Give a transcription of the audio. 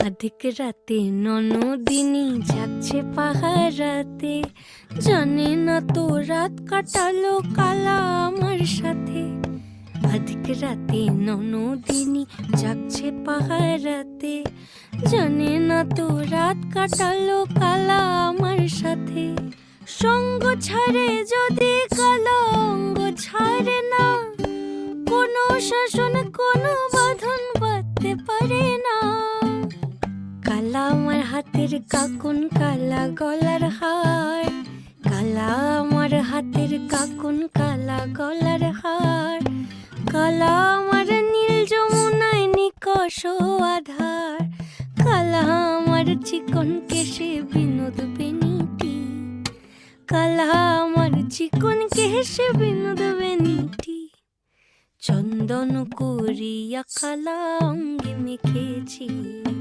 আধিক রাতে ননদিনী যাচ্ছে পাহারাতে, জানে না তো রাত কাটালো কালা আমার সাথে। আধিক রাতে ননদিনী যাচ্ছে পাহারাতে, জানে না তো রাত কাটালো কালা আমার সাথে। সঙ্গ ছাড়ে যদি কালা অঙ্গ ছাড়ে না, কোনো শাসন কোনো বাঁধন বাঁধতে পারে না। কালা আমার হাতের কাকুন কালা গলার হার, কালা আমার হাতের কাকুন কালা গলার হার, কালা আমার নীল যমুনায় নিকষ আধার, কালা আমার চিকন কেশে বিনোদ বেনিটি, কালা আমার চিকন কেশে বিনোদ বেনিটি। চন্দন করিয়া কালা অঙ্গে মেখেছি।